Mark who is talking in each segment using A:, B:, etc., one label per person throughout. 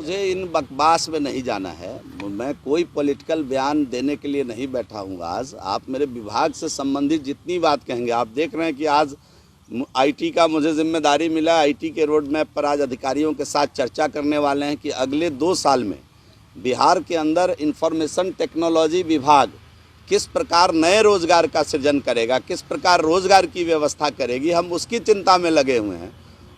A: मुझे इन बकवास में नहीं जाना है। मैं कोई पॉलिटिकल बयान देने के लिए नहीं बैठा हूँ। आज आप मेरे विभाग से संबंधित जितनी बात कहेंगे, आप देख रहे हैं कि आज आईटी का मुझे जिम्मेदारी मिला। आईटी के रोड मैप पर आज अधिकारियों के साथ चर्चा करने वाले हैं कि अगले 2 साल में बिहार के अंदर इंफॉर्मेशन टेक्नोलॉजी विभाग किस प्रकार नए रोजगार का सृजन करेगा, किस प्रकार रोजगार की व्यवस्था करेगी, हम उसकी चिंता में लगे हुए हैं।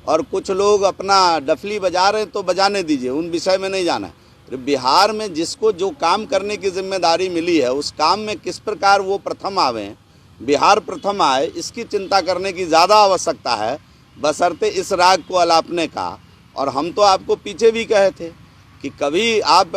A: और कुछ लोग अपना डफली बजा रहे हैं तो बजाने दीजिए, उन विषय में नहीं जाना है। तो बिहार में जिसको जो काम करने की जिम्मेदारी मिली है, उस काम में किस प्रकार वो प्रथम आवे, बिहार प्रथम आए, इसकी चिंता करने की ज़्यादा आवश्यकता है, बशर्ते इस राग को अलापने का। और हम तो आपको पीछे भी कहे थे कि कभी आप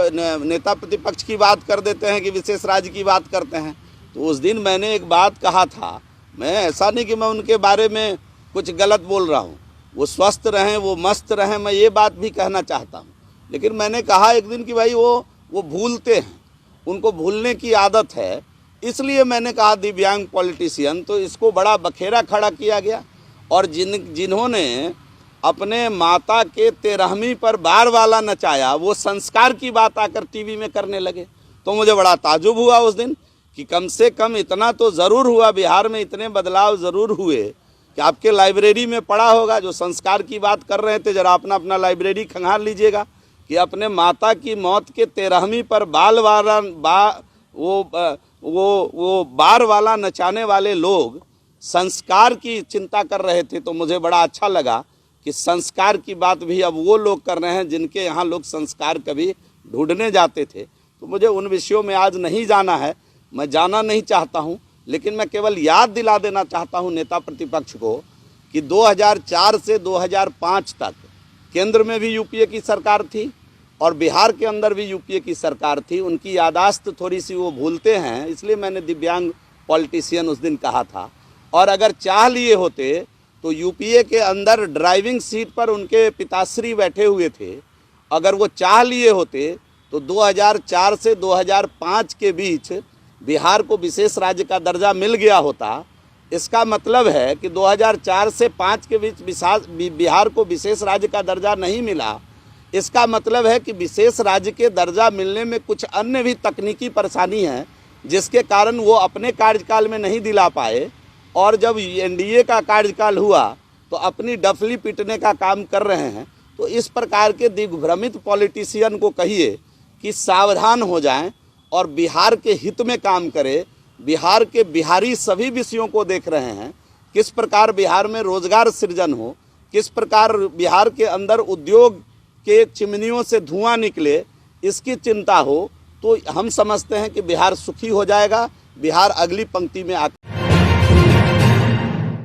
A: नेता प्रतिपक्ष की बात कर देते हैं कि विशेष राज्य की बात करते हैं। तो उस दिन मैंने एक बात कहा था, मैं ऐसा नहीं कि मैं उनके बारे में कुछ गलत बोल रहा हूँ, वो स्वस्थ रहें, वो मस्त रहें, मैं ये बात भी कहना चाहता हूँ। लेकिन मैंने कहा एक दिन कि भाई वो भूलते हैं, उनको भूलने की आदत है। इसलिए मैंने कहा दिव्यांग पॉलिटिशियन, तो इसको बड़ा बखेरा खड़ा किया गया। और जिन्होंने अपने माता के 13वीं पर बार वाला नचाया, वो संस्कार की बात आकर टीवी में करने लगे। तो मुझे बड़ा ताजुब हुआ उस दिन कि कम से कम इतना तो ज़रूर हुआ, बिहार में इतने बदलाव ज़रूर हुए कि आपके लाइब्रेरी में पढ़ा होगा। जो संस्कार की बात कर रहे थे, जरा अपना लाइब्रेरी खंगाल लीजिएगा कि अपने माता की मौत के 13वीं पर वो बार वाला नचाने वाले लोग संस्कार की चिंता कर रहे थे। तो मुझे बड़ा अच्छा लगा कि संस्कार की बात भी अब वो लोग कर रहे हैं जिनके यहाँ लोग संस्कार कभी ढूंढने जाते थे। तो मुझे उन विषयों में आज नहीं जाना है, मैं जाना नहीं चाहता हूँ। लेकिन मैं केवल याद दिला देना चाहता हूँ नेता प्रतिपक्ष को कि 2004 से 2005 तक केंद्र में भी यूपीए की सरकार थी और बिहार के अंदर भी यूपीए की सरकार थी। उनकी यादाश्त थोड़ी सी वो भूलते हैं, इसलिए मैंने दिव्यांग पॉलिटिशियन उस दिन कहा था। और अगर चाह लिए होते तो यूपीए के अंदर ड्राइविंग सीट पर उनके पिताश्री बैठे हुए थे। अगर वो चाह लिए होते तो 2004 से 2005 के बीच बिहार को विशेष राज्य का दर्जा मिल गया होता। इसका मतलब है कि 2004 से 5 के बीच बिहार को विशेष राज्य का दर्जा नहीं मिला। इसका मतलब है कि विशेष राज्य के दर्जा मिलने में कुछ अन्य भी तकनीकी परेशानी है, जिसके कारण वो अपने कार्यकाल में नहीं दिला पाए। और जब एनडीए का कार्यकाल हुआ तो अपनी डफली पीटने का काम कर रहे हैं। तो इस प्रकार के दिग्भ्रमित पॉलिटिशियन को कहिए कि सावधान हो जाएं और बिहार के हित में काम करें। बिहार के बिहारी सभी विषयों को देख रहे हैं, किस प्रकार बिहार में रोजगार सृजन हो, किस प्रकार बिहार के अंदर उद्योग के चिमनियों से धुआं निकले, इसकी चिंता हो। तो हम समझते हैं कि बिहार सुखी हो जाएगा, बिहार अगली पंक्ति में